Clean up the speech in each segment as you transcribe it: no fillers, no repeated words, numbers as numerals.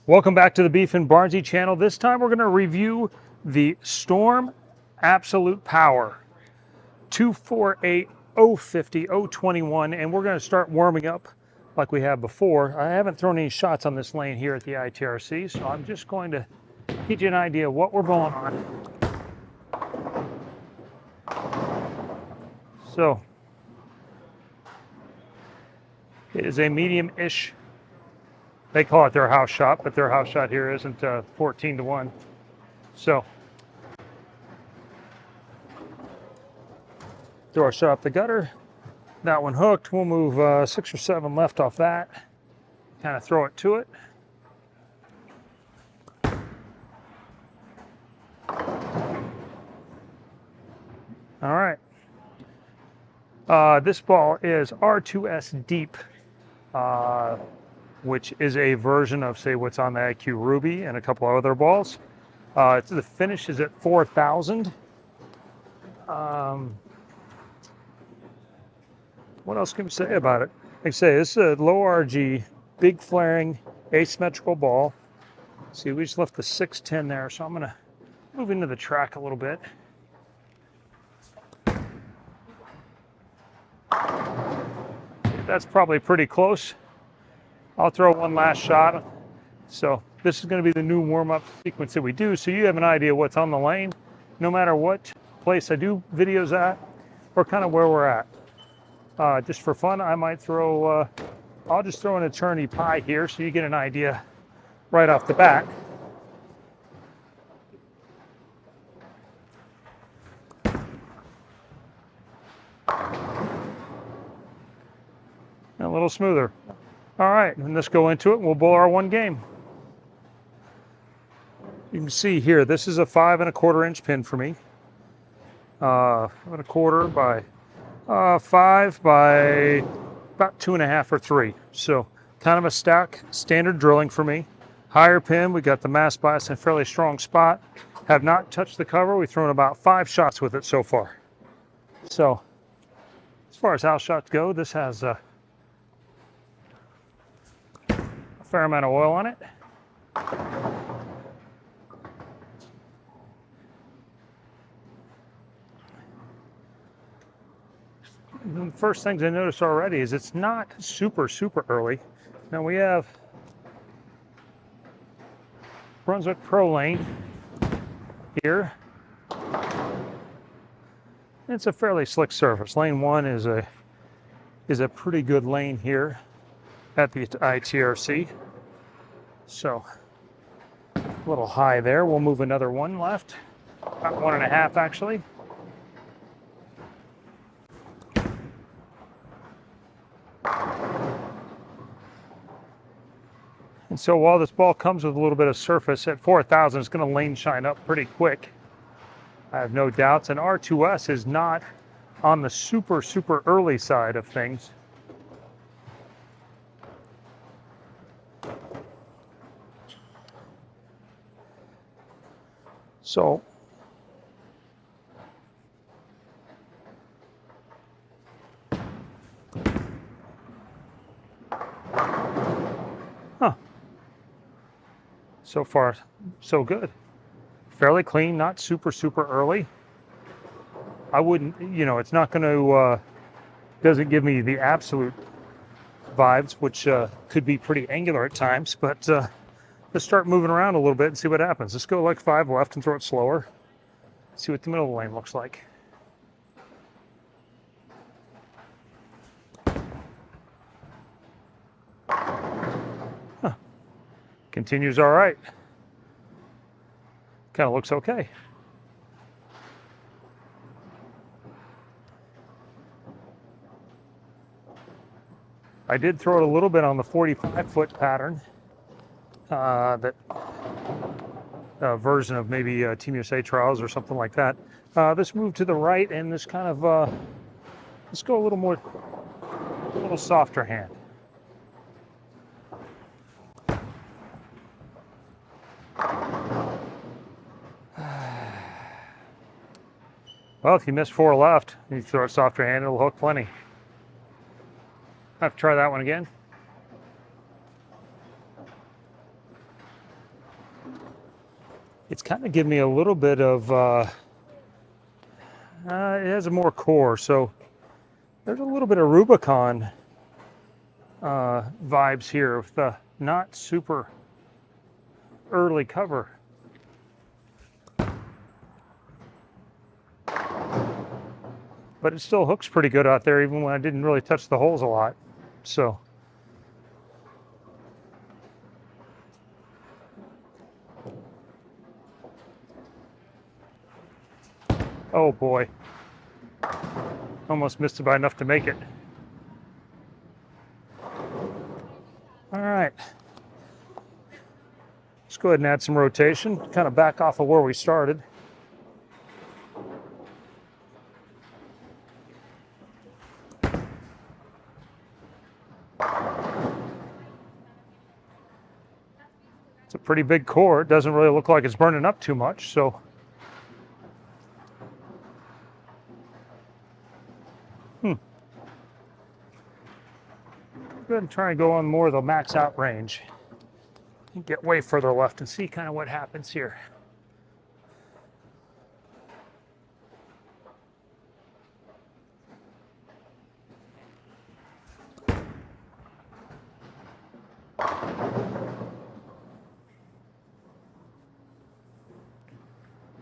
Welcome back to the Beef and Barnzy channel. This time we're going to review the Storm Absolute Power 248 050 021, and we're going to start warming up like we have before. I haven't thrown any shots on this lane here at the ITRC, so I'm just going to get you an idea of what we're going on. So it is a medium-ish. They call it their house shot, but their house shot here isn't 14 to 1. So throw our shot up the gutter. That one hooked. We'll move 6 or 7 left off that. Kind of throw it to it. All right. This ball is R2S Deep, which is a version of, say, what's on the IQ Ruby and a couple of other balls. The finish is at 4,000. What else can we say about it? Like I say, this is a low RG, big flaring, asymmetrical ball. See, we just left the 610 there, so I'm going to move into the track a little bit. That's probably pretty close. I'll throw one last shot. So this is going to be the new warm-up sequence that we do, so you have an idea what's on the lane, no matter what place I do videos at, or kind of where we're at. Just for fun, I might throw, I'll just throw an eternity pie here so you get an idea right off the bat. A little smoother. All right, and let's go into it and we'll bowl our one game. You can see here, this is a 5 1/4 inch pin for me. 5 1/4 by 5 by about 2.5 or 3. So kind of a stack, standard drilling for me. Higher pin, we got the mass bias in a fairly strong spot. Have not touched the cover. We've thrown about 5 shots with it so far. So as far as house shots go, this has a fair amount of oil on it. And the first things I noticed already is it's not super early. Now we have Brunswick Pro Lane here. It's a fairly slick surface. Lane 1 is a pretty good lane here at the ITRC. So a little high there. We'll move another one left, about 1.5 actually. And so while this ball comes with a little bit of surface at 4,000, it's going to lane shine up pretty quick. I have no doubts. And R2S is not on the super early side of things. So so far so good. Fairly clean, not super early. I wouldn't, it's not going to doesn't give me the absolute vibes, which could be pretty angular at times, but let's start moving around a little bit and see what happens. Let's go like 5 left and throw it slower. See what the middle of the lane looks like. Huh. Continues all right. Kind of looks okay. I did throw it a little bit on the 45-foot pattern. That version of maybe Team USA trials or something like that. This move to the right and this kind of, let's go a little softer hand. Well, if you miss 4 left, you throw a softer hand, it'll hook plenty. I have to try that one again. It's kind of giving me a little bit of, it has a more core, so there's a little bit of Rubicon vibes here with the not super early cover. But it still hooks pretty good out there, even when I didn't really touch the holes a lot. So, oh boy, almost missed it by enough to make it. All right, let's go ahead and add some rotation, kind of back off of where we started. It's a pretty big core. It doesn't really look like it's burning up too much, so. Go ahead and try and go on more of the max out range. Get way further left and see kind of what happens here.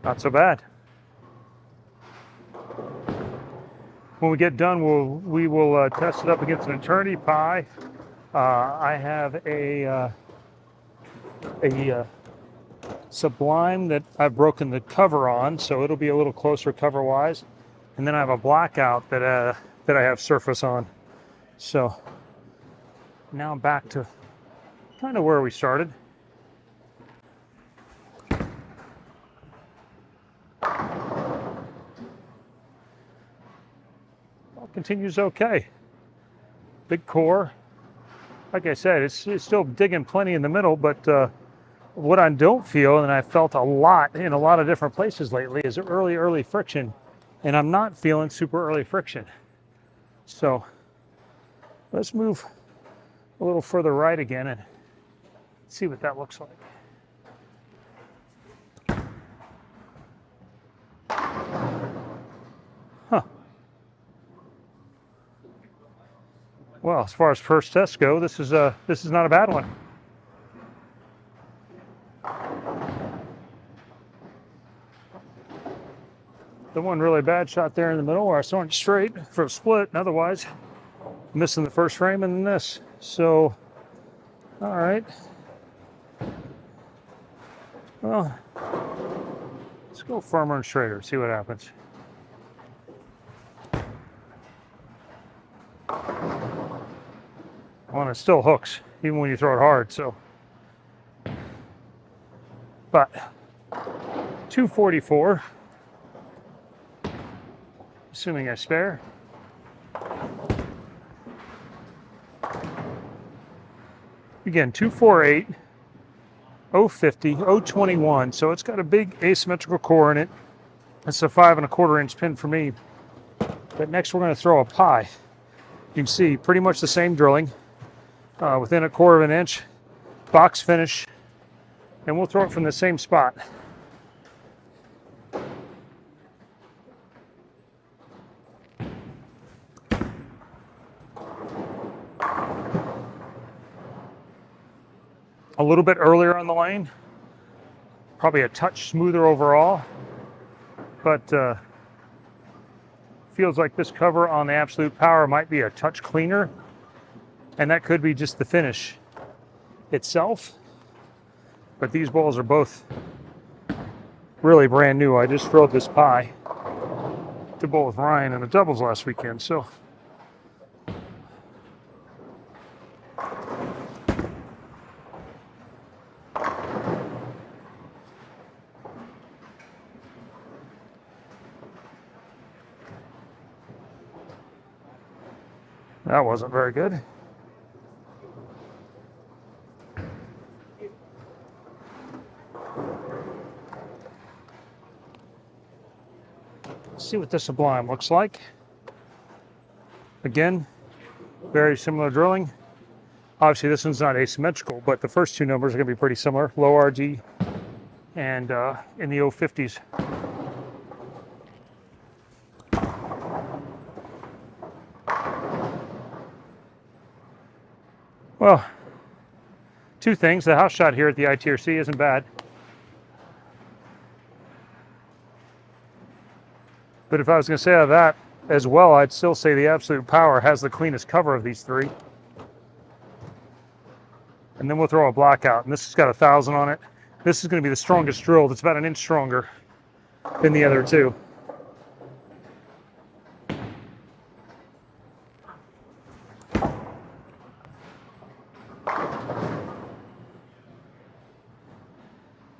Not so bad. When we get done, we will test it up against an eternity pie. I have a Sublime that I've broken the cover on, so it'll be a little closer cover-wise. And then I have a Blackout that I have surface on. So now I'm back to kind of where we started. Continues okay. Big core. Like I said, it's still digging plenty in the middle, but what I don't feel, and I felt a lot in a lot of different places lately, is early friction. And I'm not feeling super early friction. So let's move a little further right again and see what that looks like. Huh. Well, as far as first tests go, this is not a bad one. The one really bad shot there in the middle where I saw it straight for a split, and otherwise missing the first frame and then this. So, all right. Well, let's go firmer and straighter, see what happens. Well, and it still hooks, even when you throw it hard, so. But 244, assuming I spare. Again, 248, 050, 021, so it's got a big asymmetrical core in it. It's a 5 1/4 inch pin for me. But next we're going to throw a pie. You can see pretty much the same drilling. Within 1/4 inch, box finish, and we'll throw it from the same spot. A little bit earlier on the lane, probably a touch smoother overall, but feels like this cover on the Absolute Power might be a touch cleaner. And that could be just the finish itself. But these balls are both really brand new. I just throwed this pie to bowl with Ryan in the doubles last weekend. So that wasn't very good. See what the Sublime looks like. Again, very similar drilling. Obviously this one's not asymmetrical, but the first two numbers are going to be pretty similar. Low RG, and in the 050s. Well, two things. The house shot here at the ITRC isn't bad. But if I was going to say out of that as well, I'd still say the Absolute Power has the cleanest cover of these three. And then we'll throw a Blackout, and this has got 1,000 on it. This is going to be the strongest drill. That's about an inch stronger than the other two.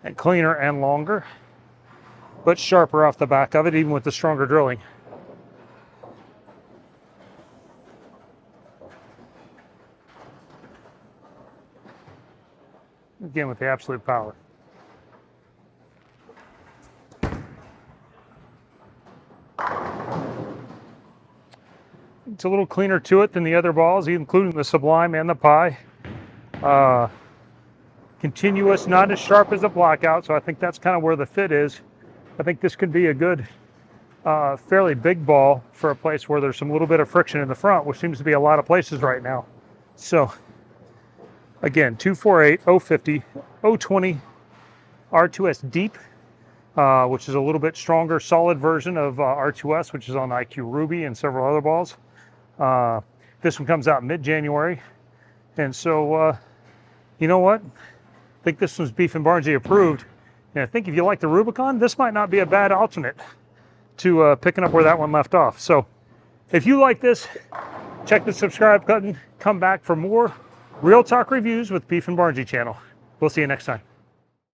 And cleaner and longer, but sharper off the back of it, even with the stronger drilling. Again, with the Absolute Power. It's a little cleaner to it than the other balls, including the Sublime and the Pi. Continuous, not as sharp as a Blackout, so I think that's kind of where the fit is. I think this could be a good, fairly big ball for a place where there's some little bit of friction in the front, which seems to be a lot of places right now. So, again, 248, 050, 020, R2S Deep, which is a little bit stronger, solid version of R2S, which is on IQ Ruby and several other balls. This one comes out mid-January, and so, you know what? I think this one's Beef and Barnzy approved, and I think if you like the Rubicon, this might not be a bad alternate to picking up where that one left off. So if you like this, check the subscribe button, come back for more Real Talk reviews with Beef and Barnzy channel. We'll see you next time.